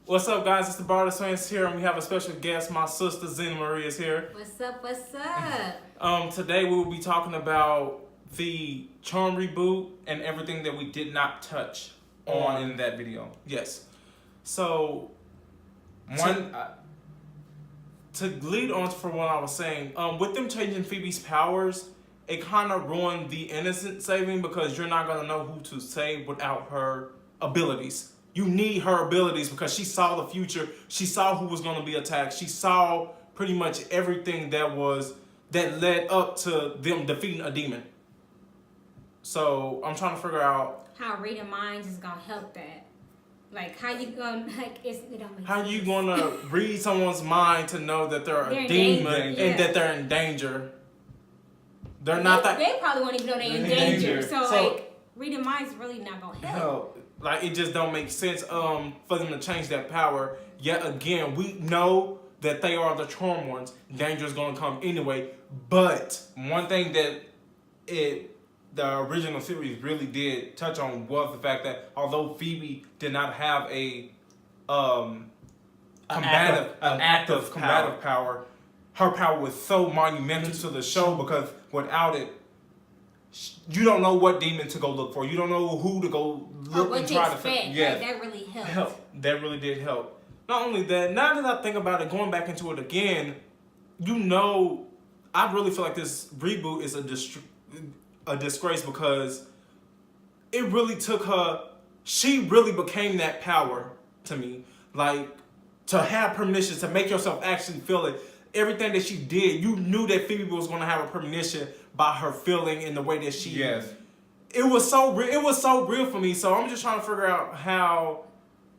What's up, guys? It's the Barter Twins here, and we have a special guest. My sister, Zena Marie, is here. What's up, what's up? Today we will be talking about the Charm reboot and everything that we did not touch on in that video. Yes. So, to lead on for what I was saying, with them changing Phoebe's powers, it kind of ruined the innocent saving because you're not going to know who to save without her abilities. You need her abilities because she saw the future. She saw who was going to be attacked. She saw pretty much everything that led up to them defeating a demon. So I'm trying to figure out how reading minds is gonna help that. Like how you gonna it don't make how sense. you gonna read someone's mind to know that they're a demon and that they're in danger. They're not that. They probably won't even know they're in danger. So like reading minds is really not gonna help. Like it just don't make sense for them to change that power. Yet again, we know that they are the charm ones. Danger is gonna come anyway. But one thing that the original series really did touch on was the fact that although Phoebe did not have a active combative power, her power was so monumental to the show because without it, you don't know what demon to go look for. You don't know who to go look and try to find. Yeah, that really helped. That really did help. Not only that, now that I think about it, going back into it again, I really feel like this reboot is a disgrace because it really took her. She really became that power to me. Like to have permission to make yourself actually feel it. Everything that she did, you knew that Phoebe was going to have a premonition by her feeling in the way that she. Yes. It was so real. It was so real for me. So I'm just trying to figure out how.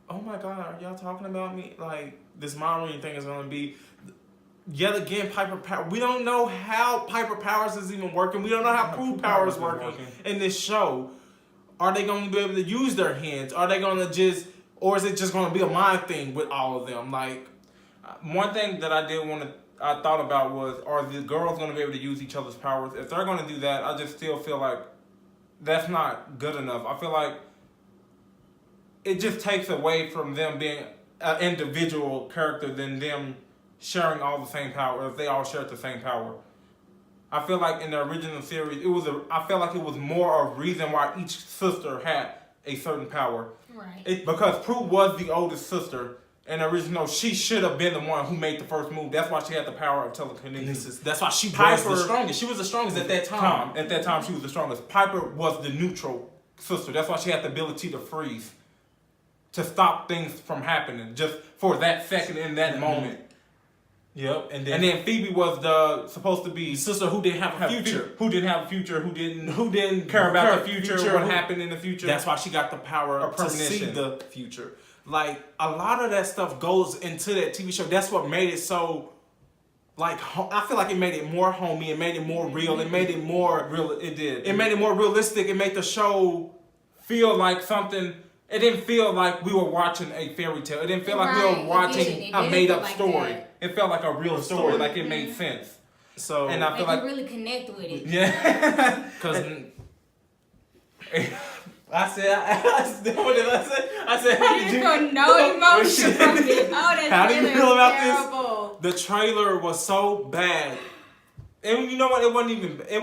Oh my God, are y'all talking about me? Like this mind reading thing is going to be. Yet again, Piper Powers. We don't know how Piper Powers is even working. We don't know how Prue Powers is working in this show. Are they going to be able to use their hands? Are they going to or is it just going to be a mind thing with all of them? Like, one thing that I thought about was, are the girls going to be able to use each other's powers? If they're going to do that, I just still feel like that's not good enough. I feel like it just takes away from them being an individual character than them sharing all the same power, if they all shared the same power. I feel like in the original series, I felt like it was more a reason why each sister had a certain power. Right. Because Prue was the oldest sister, and original, she should have been the one who made the first move. That's why she had the power of telekinesis. That's why she was the strongest. She was the strongest at that time. At that time, she was the strongest. Piper was the neutral sister. That's why she had the ability to freeze, to stop things from happening, just for that second in that moment. Yep, and then Phoebe was supposed to be sister who didn't have a future, who didn't care about the future, what happened in the future. That's why she got the power to see the future. Like a lot of that stuff goes into that TV show. That's what made it so. Like I feel like it made it more homey. It made it more real. It made it more real. It did. It made it more realistic. It made the show feel like something. It didn't feel like we were watching a fairy tale. It didn't feel like we were watching a made-up story. It felt like a real story, like it made sense. So, and I feel like you really connect with it. Yeah, because I said, I didn't feel no emotion from it. Oh, that how do you feel about terrible. this? The trailer was so bad. And you know what? It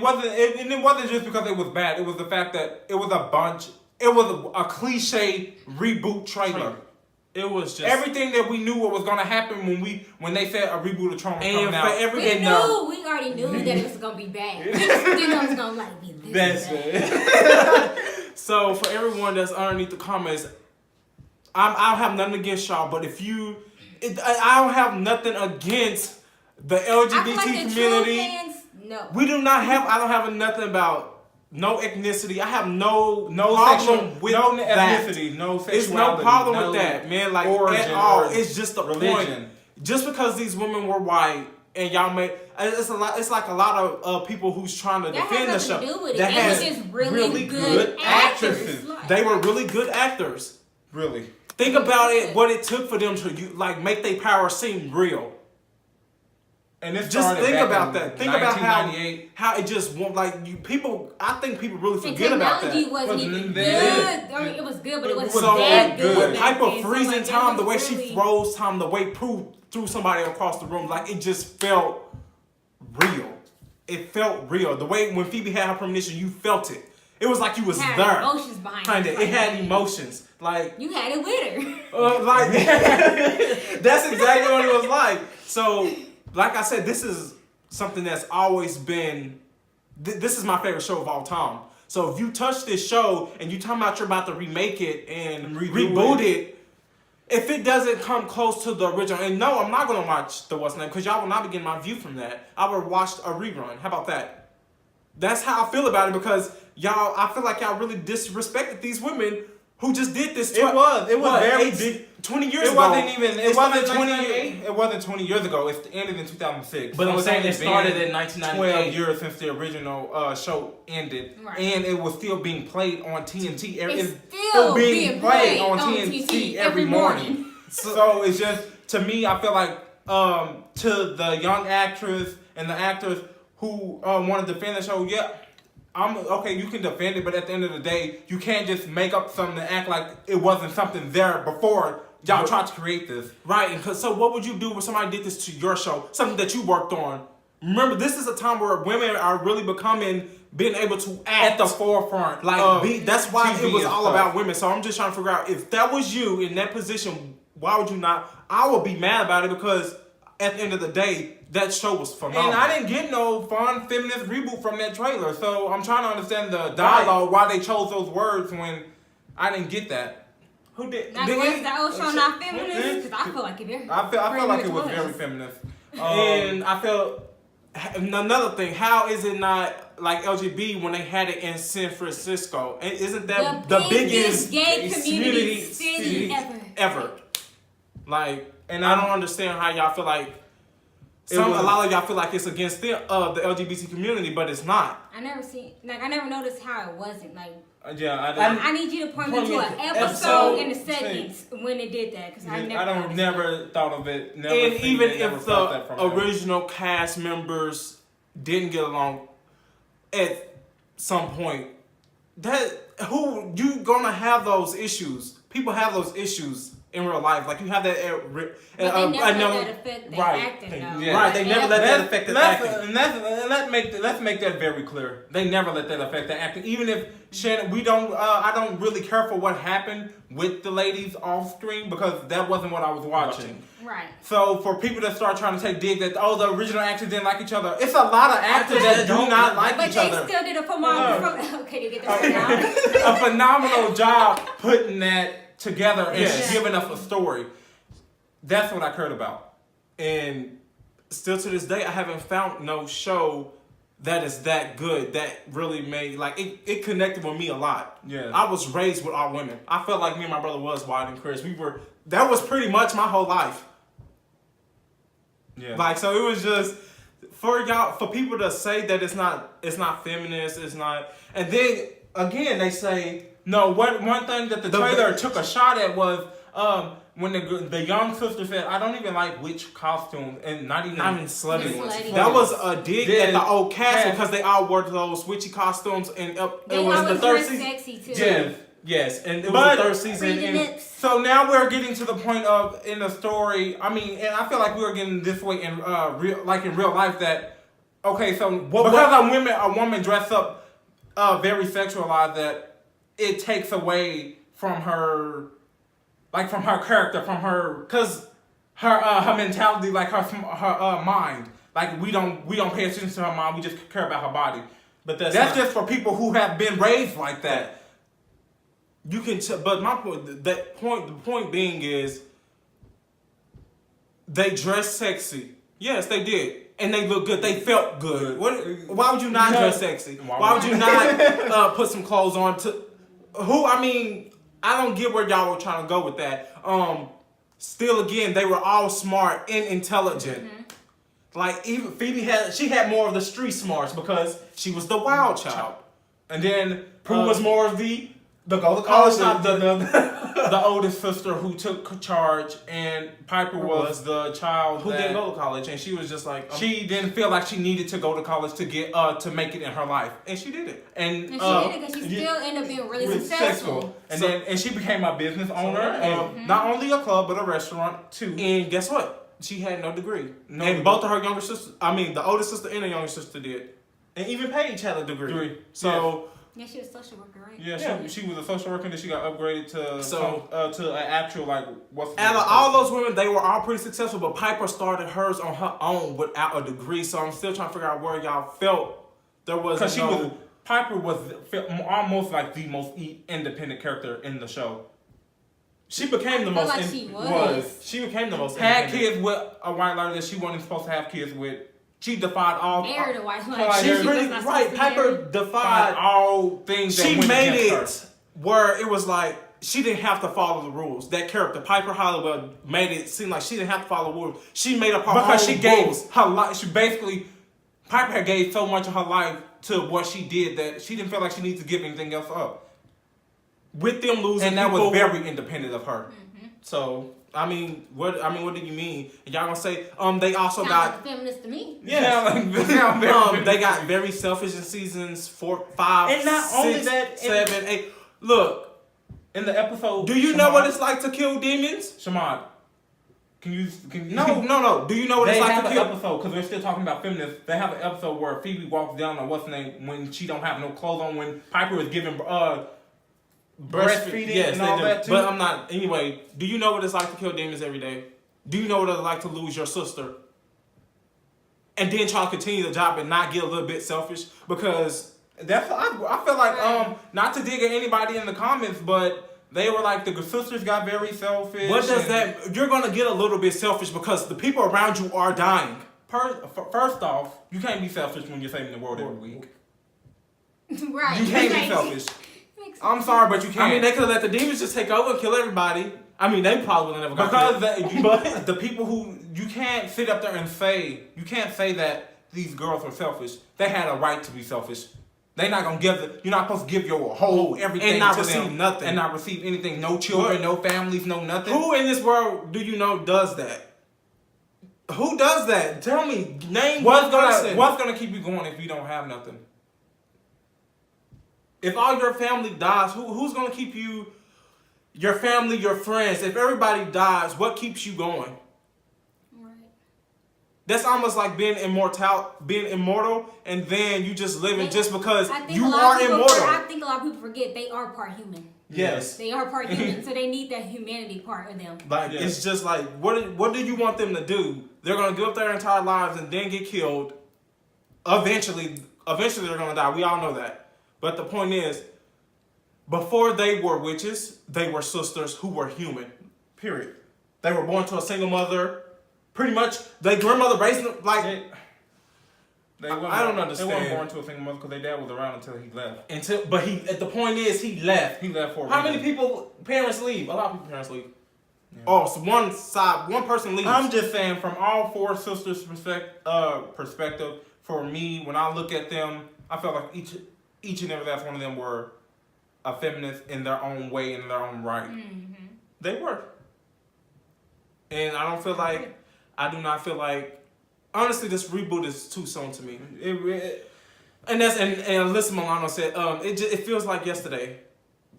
wasn't just because it was bad. It was the fact that it was a cliche reboot trailer. It was just everything that we knew what was gonna happen when they said a reboot of Charm was coming out. We already knew that it was gonna be bad. We just didn't know it was gonna be this bad. So for everyone that's underneath the comments, I don't have nothing against y'all, but I don't have nothing against the LGBT community. No. We do not have. I don't have nothing about. No ethnicity. I have no problem with no ethnicity, no sexuality. It's no problem with that, man. Like at all. It's just the point. Just because these women were white and y'all made it's like a lot of people who's trying to defend the show. That has just really good actresses. They were really good actors. Really. Think about it. What it took for them to make their power seem real. And this just think about in that. Think about how it just won't people. I think people really forget about that. Technology wasn't even good. I mean, it was good, but it wasn't so that good. With Piper freezing so, time, the way she froze time, the way Prue threw somebody across the room, like it just felt real. It felt real. The way when Phoebe had her premonition, you felt it. It was like you was had there. Emotions behind it. It had emotions. Like you had it with her. Like that's exactly what it was like. So, like I said, this is something that's always been. This is my favorite show of all time. So if you touch this show and you talking about you're about to remake it and reboot it, if it doesn't come close to the original, and no, I'm not gonna watch the what's name because y'all will not be getting my view from that. I would watch a rerun. How about that? That's how I feel about it because y'all, I feel like y'all really disrespected these women who just did this. It was very 20 years ago. It wasn't 20 years ago. It ended in 2006. But I'm saying it started in 1998. 12 years since the original show ended, and it was still being played on TNT. It's still being played on TNT every morning. So it's just, to me, I feel like to the young actress and the actors who want to defend the show, I'm okay, you can defend it, but at the end of the day, you can't just make up something to act like it wasn't something there before y'all tried to create this. Right, and so what would you do when somebody did this to your show? Something that you worked on. Remember, this is a time where women are really being able to act at the forefront. That's why TV it was all about women. So I'm just trying to figure out, if that was you in that position, why would you not? I would be mad about it because at the end of the day, that show was phenomenal. And I didn't get no fun feminist reboot from that trailer. So I'm trying to understand the dialogue, why they chose those words when I didn't get that. Who did? Now, was that old show not feminist? Because I feel like it very. I feel like it was very feminist. And I felt another thing. How is it not like LGBT when they had it in San Francisco? And isn't that the biggest gay community city ever? Like, and I don't understand how y'all feel like. A lot of y'all feel like it's against the LGBT community, but it's not. I never noticed how it wasn't. Like, I need you to point me to an episode in the segments when it did that, because I never thought of it. And even if the original cast members didn't get along at some point, you gonna have those issues. People have those issues in real life. Like, you have that they never let that affect their acting, though. Yeah. Right, they never let that affect their acting. And let's make that very clear. They never let that affect their acting. Even if Shannon, I don't really care for what happened with the ladies off screen, because that wasn't what I was watching. Right. So for people that start trying to take dig that, the original actors didn't like each other, it's a lot of actors that do not like each other. But they still did a phenomenal. Okay, you get that a phenomenal job putting that together and giving us a story. That's what I cared about. And still to this day, I haven't found no show that is that good, that really made, like, it connected with me a lot. Yeah. I was raised with all women. I felt like me and my brother was Wyatt and Chris. That was pretty much my whole life. Yeah. Like, so it was just, for people to say that it's not feminist, it's not, and then, again, they say, no, one thing that the trailer took a shot at was when the young sister said, "I don't even like witch costumes," and not even slutty ones. That was a dig at the old cast because they all wore those witchy costumes, and it was the third season. Sexy too. Yes, and it was the third season. And so now we're getting to the point of in the story. I mean, and I feel like we're getting this way in real life that so because a woman dressed up very sexualized, that it takes away from her, like, from her character, from her, cause her mentality, like her mind. Like, we don't pay attention to her mind. We just care about her body. But that's just for people who have been raised like that. You can, but my point, the point being is, they dress sexy. Yes, they did. And they look good. They felt good. Why would you not dress sexy? Why would you not put some clothes on I don't get where y'all were trying to go with that. Still, again, they were all smart and intelligent. Mm-hmm. Like, even Phoebe had more of the street smarts because she was the wild child. And then Prue was more of the The college, the oldest sister who took charge, and Piper was the child who didn't go to college, and she was just like she didn't feel like she needed to go to college to get to make it in her life, and she did it. And she did it because she still ended up being really successful. And she became a business owner, and not only a club but a restaurant too. And guess what? She had no degree. Both of her younger sisters, the oldest sister and the younger sister did, and even Paige had a degree. So. Yeah, she was a social worker, right? Yeah, she was a social worker, and then she got upgraded to an actual out of all those women, they were all pretty successful, but Piper started hers on her own without a degree. So I'm still trying to figure out where y'all felt there was. Because Piper was almost like the most independent character in the show. She became the most. Like she became the most. Had kids with a white lady that she wasn't supposed to have kids with. She defied all. Married a white lady. She's really right. Piper defied all things. She made it where it was like she didn't have to follow the rules. That character, Piper Hollowell, made it seem like she didn't have to follow the rules. She made up her own because she gave rules. her life. She basically Piper gave so much of her life to what she did that she didn't feel like she needed to give anything else up. With them losing, and that was very independent of her. Mm-hmm. So. What do you mean? And y'all gonna say, they also sounds got like a feminist to me. Yeah, they got very selfish in seasons 4, 5, and not 6, only that, 7, 8. Look, in the episode, do you know what it's like to kill demons? Shamad, can you? No. Do you know what it's like to kill? Episode because we're still talking about feminists. They have an episode where Phoebe walks down on what's name when she don't have no clothes on when Piper is giving breastfeeding and all that too. But I'm not. Anyway, do you know what it's like to kill demons every day? Do you know what it's like to lose your sister? And then try to continue the job and not get a little bit selfish? Because I feel like not to dig at anybody in the comments, but they were like the sisters got very selfish. What does that? You're gonna get a little bit selfish because the people around you are dying. First off, you can't be selfish when you're saving the world every week. Right. You can't be selfish. I'm sorry, but you can't. They could have let the demons just take over and kill everybody. They probably would have never got killed. But the people who you can't sit up there and say that these girls were selfish. They had a right to be selfish. They're not gonna you're not supposed to give your whole everything and not to receive them nothing and not receive anything. No children, no families, no nothing. Who in this world do you know does that? Who does that? Tell me. Name one person. What's gonna keep you going if you don't have nothing? If all your family dies, who's going to keep you, your family, your friends? If everybody dies, what keeps you going? Right. That's almost like being immortal, and then you just living just because you are immortal. I think a lot of people forget they are part human. Yes. They are part human, so they need that humanity part of them. It's just like, what do you want them to do? They're going to give up their entire lives and then get killed. Eventually they're going to die. We all know that. But the point is, before they were witches, they were sisters who were human. Period. They were born to a single mother. Pretty much, their grandmother raised them like. I don't understand. They weren't born to a single mother because their dad was around until he left. The point is, he left. He left for a How reason. many parents leave? A lot of people parents leave. Yeah. Oh, so one person leaves. I'm just saying, from all four sisters' perspective, for me, when I look at them, I felt like each and every last one of them were a feminist in their own way, in their own right. Mm-hmm. They were. And I do not feel like, honestly, this reboot is too soon to me. And Alyssa Milano said, it feels like yesterday.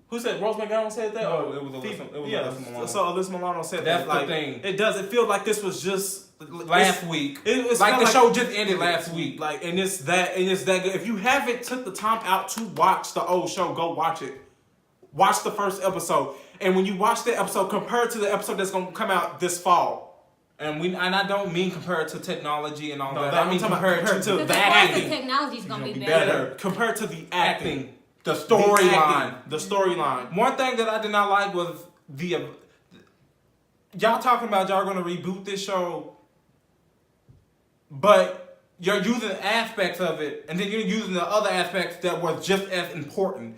Who said? Rose McGowan said that? No, it was Alyssa Milano. So Alyssa Milano said that's that. The thing. It does. It feels like this was just last week. It's like the show just ended last week. And it's that good. If you haven't took the time out to watch the old show, go watch it. Watch the first episode, and when you watch that episode, compare it to the episode that's gonna come out this fall. And I don't mean compared to technology and all that. I mean compared to the acting. The technology's gonna be better. Compared to the acting. The storyline. The storyline. One thing that I did not like was y'all talking about y'all going to reboot this show, but you're using aspects of it, and then you're using the other aspects that were just as important.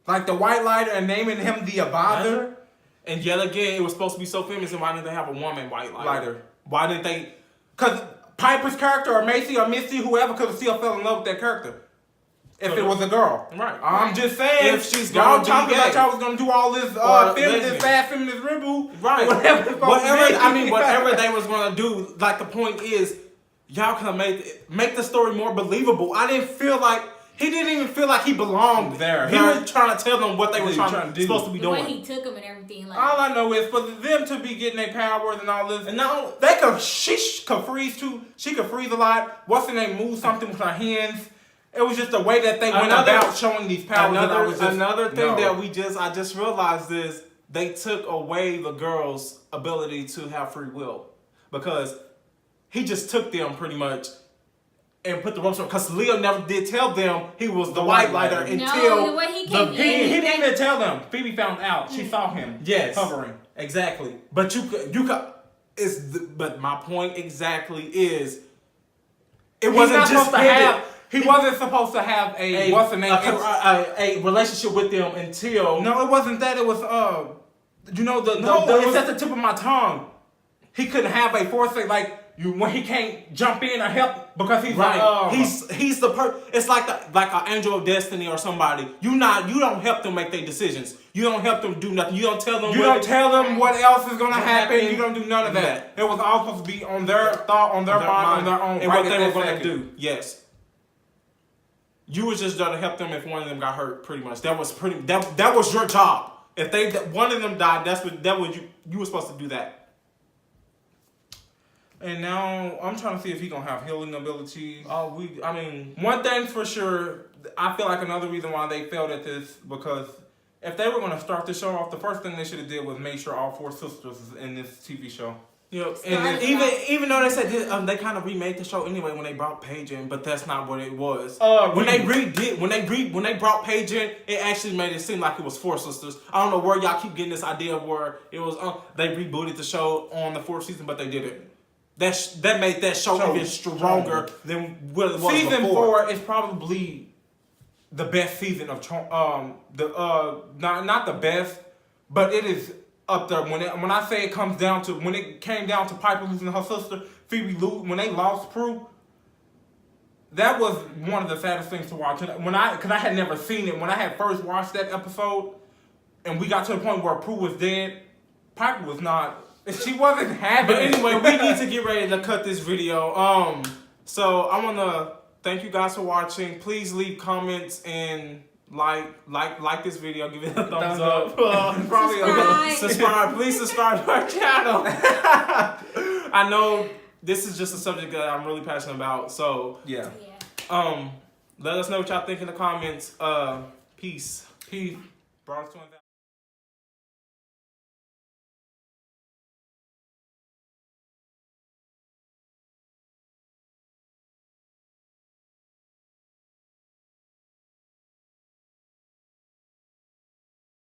Like the white lighter and naming him the Advisor. And yet again, it was supposed to be so famous, and why didn't they have a woman white lighter? Why didn't they? Because Piper's character or Macy or Misty, whoever, could have still fell in love with that character. if it was a girl. Right. I'm just saying, if she's y'all gonna talking be about gay. y'all was gonna do all this bad feminist reboot. Right. Whatever. Whatever they was gonna do. Like the point is, y'all can make the story more believable. I didn't feel like he didn't even feel like he belonged there. He was trying to tell them what they were supposed to be doing. The way he took him and everything. Like, all I know is for them to be getting their powers and all this, and now she could freeze too. She could freeze a lot. What's her name? Move something with her hands. It was just the way that they went about showing these powers. Another thing that I just realized is they took away the girl's ability to have free will because he just took them pretty much and put the ropes on. Because Leo never did tell them he was the white lighter until the way he came in. He didn't even tell them. Phoebe found out. She saw him. Yes, hovering. Exactly. But but my point exactly is it wasn't just he wasn't supposed to have a relationship with them until no, it wasn't that. It was it's at the tip of my tongue. He couldn't have a foresight when he can't jump in or help because he's right. He's the It's like an angel of destiny or somebody. You don't help them make their decisions. You don't help them do nothing. You don't tell them. You don't tell them what else is gonna happen. You don't do none of that. It was all supposed to be on their thought, on their mind, on their own. And what they were gonna do. Yes. You was just there to help them if one of them got hurt. Pretty much. That was your job. If one of them died, you were supposed to do that. And now I'm trying to see if he gonna have healing abilities. One thing's for sure. I feel like another reason why they failed at this because if they were gonna start the show off, the first thing they should have did was make sure all 4 sisters is in this TV show. Yep. And even though they said they kind of remade the show anyway when they brought Paige in, but that's not what it was. When they brought Paige in, it actually made it seem like it was 4 sisters. I don't know where y'all keep getting this idea of where it was. They rebooted the show on the 4th season, but they didn't. That made that show even stronger than what it was season before. 4 is probably the best season of not the best, but it is up there. When I say it comes down to when it came down to Piper losing her sister, Phoebe when they lost Prue, that was one of the saddest things to watch. Because I had never seen it when I had first watched that episode, and we got to the point where Prue was dead. Piper was not. She wasn't happy. But anyway, we need to get ready to cut this video. So I want to thank you guys for watching. Please leave comments and like this video. Give it a thumbs up. Subscribe. Please subscribe to our channel. I know this is just a subject that I'm really passionate about. So yeah. Let us know what y'all think in the comments. Peace. Brought us to